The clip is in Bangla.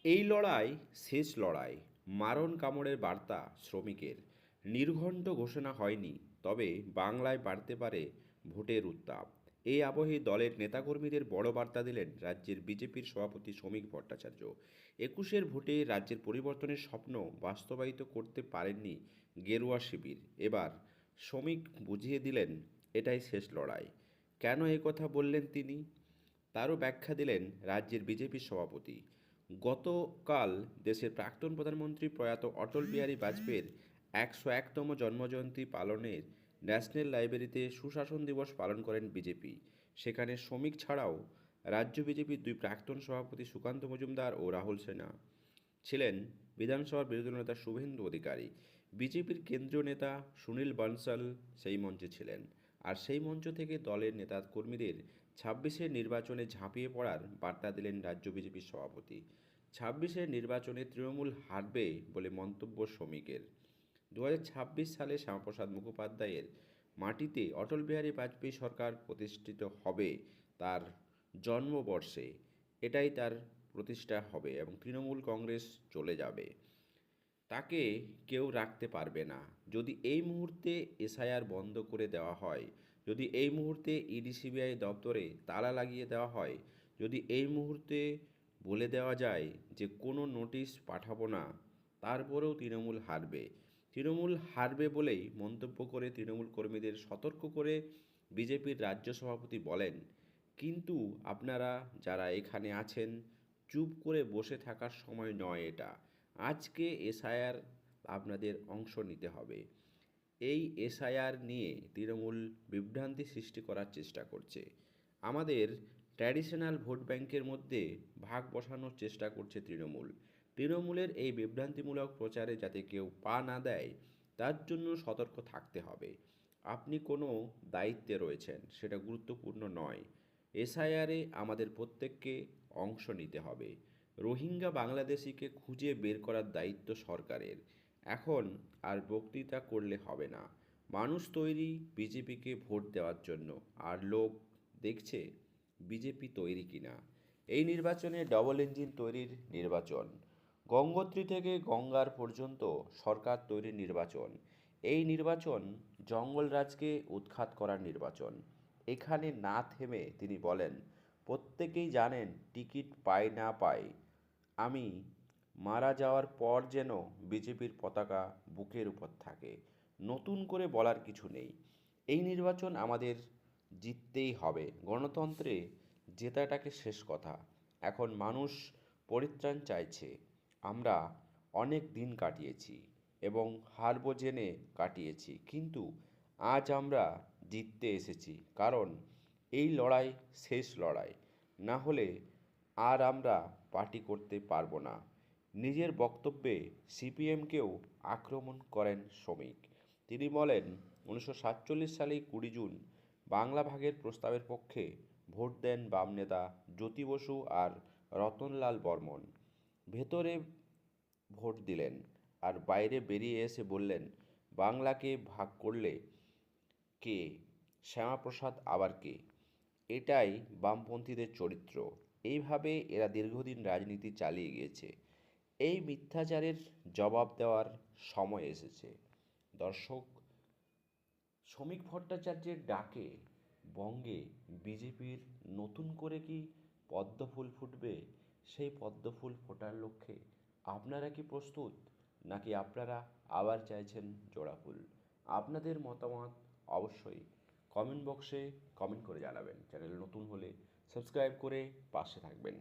এই লড়াই শেষ লড়াই। মারণ কামড়ের বার্তা শ্রমিকের। নির্ঘণ্ট ঘোষণা হয়নি, তবে বাংলায় বাড়তে পারে ভোটের উত্তাপ। এই আবহে দলের নেতাকর্মীদের বড় বার্তা দিলেন রাজ্যের বিজেপির সভাপতি শ্রমিক ভট্টাচার্য। ২১-এর ভোটে রাজ্যের পরিবর্তনের স্বপ্ন বাস্তবায়িত করতে পারেননি গেরুয়া শিবির। এবার শ্রমিক বুঝিয়ে দিলেন এটাই শেষ লড়াই। কেন কথা বললেন তিনি, তারও ব্যাখ্যা দিলেন রাজ্যের বিজেপির সভাপতি। গতকাল দেশের প্রাক্তন প্রধানমন্ত্রী প্রয়াত অটল বিহারী বাজপেয়ীর ১০১তম জন্মজয়ন্তী পালনের ন্যাশনাল লাইব্রেরিতে সুশাসন দিবস পালন করেন বিজেপি। সেখানে শ্রমিক ছাড়াও রাজ্য বিজেপির দুই প্রাক্তন সভাপতি সুকান্ত মজুমদার ও রাহুল সিনহা ছিলেন। বিধানসভার বিরোধী নেতা শুভেন্দু অধিকারী, বিজেপির কেন্দ্রীয় নেতা সুনীল বনসল সেই মঞ্চে ছিলেন। আর সেই মঞ্চ থেকে দলের নেতা কর্মীদের ২৬-এর নির্বাচনে ঝাঁপিয়ে পড়ার বার্তা দিলেন রাজ্য বিজেপির সভাপতি। ২৬-এর নির্বাচনে তৃণমূল হারবে বলে মন্তব্য শ্রমিকের। ২০২৬ সালে শ্যামাপ্রসাদ মুখোপাধ্যায়ের মাটিতে অটল বিহারী বাজপেয়ী সরকার প্রতিষ্ঠিত হবে তার জন্মবর্ষে। এটাই তার প্রতিষ্ঠা হবে এবং তৃণমূল কংগ্রেস চলে যাবে। তাকে কেউ রাখতে পারবে না। যদি এই মুহূর্তে এসআইআর বন্ধ করে দেওয়া হয়, যদি এই মুহূর্তে ইডি সিবিআই দপ্তরে তালা লাগিয়ে দেওয়া হয়, যদি এই মুহূর্তে বলে দেওয়া যায় যে কোনো নোটিশ পাঠাবো না, তারপরেও তৃণমূল হারবে। তৃণমূল হারবে বলেই মন্তব্য করে তৃণমূল কর্মীদের সতর্ক করে বিজেপির রাজ্য সভাপতি বলেন, কিন্তু আপনারা যারা এখানে আছেন, চুপ করে বসে থাকার সময় নয় এটা। আজকে এসআইআর আপনাদের অংশ নিতে হবে। এই এসআইআর নিয়ে তৃণমূল বিভ্রান্তি সৃষ্টি করার চেষ্টা করছে। আমাদের ট্র্যাডিশনাল ভোট ব্যাংকের মধ্যে ভাগ বসানোর চেষ্টা করছে তৃণমূল। তৃণমূলের এই বিভ্রান্তিমূলক প্রচারে যাতে কেউ পা না দেয়, তার জন্য সতর্ক থাকতে হবে। আপনি কোনো দায়িত্বে রয়েছেন, সেটা গুরুত্বপূর্ণ নয়। এসআইআরে আমাদের প্রত্যেককে অংশ নিতে হবে। রোহিঙ্গা বাংলাদেশিকে খুঁজে বের করার দায়িত্ব সরকারের। এখন আর বক্তৃতা করলে হবে না। মানুষ তৈরি বিজেপিকে ভোট দেওয়ার জন্য, আর লোক দেখছে বিজেপি তৈরি কিনা। এই নির্বাচনে ডবল ইঞ্জিন তৈরির নির্বাচন। গঙ্গোত্রী থেকে গঙ্গার পর্যন্ত সরকার তৈরির নির্বাচন। এই নির্বাচন জঙ্গলরাজকে উৎখাত করার নির্বাচন। এখানে না থেমে তিনি বলেন, প্রত্যেকেই জানেন টিকিট পায় না পায়, আমি মারা যাওয়ার পর যেন বিজেপির পতাকা বুকের উপর থাকে। নতুন করে বলার কিছু নেই। এই নির্বাচন আমাদের জিততেই হবে। গণতন্ত্রে জেতাটাকে শেষ কথা। এখন মানুষ পরিত্রাণ চাইছে। আমরা অনেক দিন কাটিয়েছি এবং হারবো জেনে কাটিয়েছি, কিন্তু আজ আমরা জিততে এসেছি, কারণ এই লড়াই শেষ লড়াই। না হলে আর আমরা পার্টি করতে পারবো না। নিজের বক্তব্যে সিপিএমকেও আক্রমণ করেন শ্রমিক। তিনি বলেন, ১৯৪৭ সালে ২০ জুন বাংলা ভাগের প্রস্তাবের পক্ষে ভোট দেন বাম নেতা জ্যোতি বসু আর রতনলাল বর্মন। ভেতরে ভোট দিলেন আর বাইরে বেরিয়ে এসে বললেন, বাংলাকে ভাগ করলে কে, শ্যামাপ্রসাদ আবার কে? এটাই বামপন্থীদের চরিত্র। এইভাবে এরা দীর্ঘদিন রাজনীতি চালিয়ে গিয়েছে। এই মিথ্যাচারের জবাব দেওয়ার সময় এসেছে। দর্শক, শ্রমিক ভট্টাচার্যের ডাকে বঙ্গে বিজেপির নতুন করে কি পদ্মফুল ফুটবে? সেই পদ্মফুল ফোটার লক্ষ্যে আপনারা কি প্রস্তুত, নাকি আপনারা আবার চাইছেন জোড়া ফুল? আপনাদের মতামত অবশ্যই কমেন্ট বক্সে কমেন্ট করে জানাবেন। চ্যানেল নতুন হলে সাবস্ক্রাইব করে পাশে থাকবেন।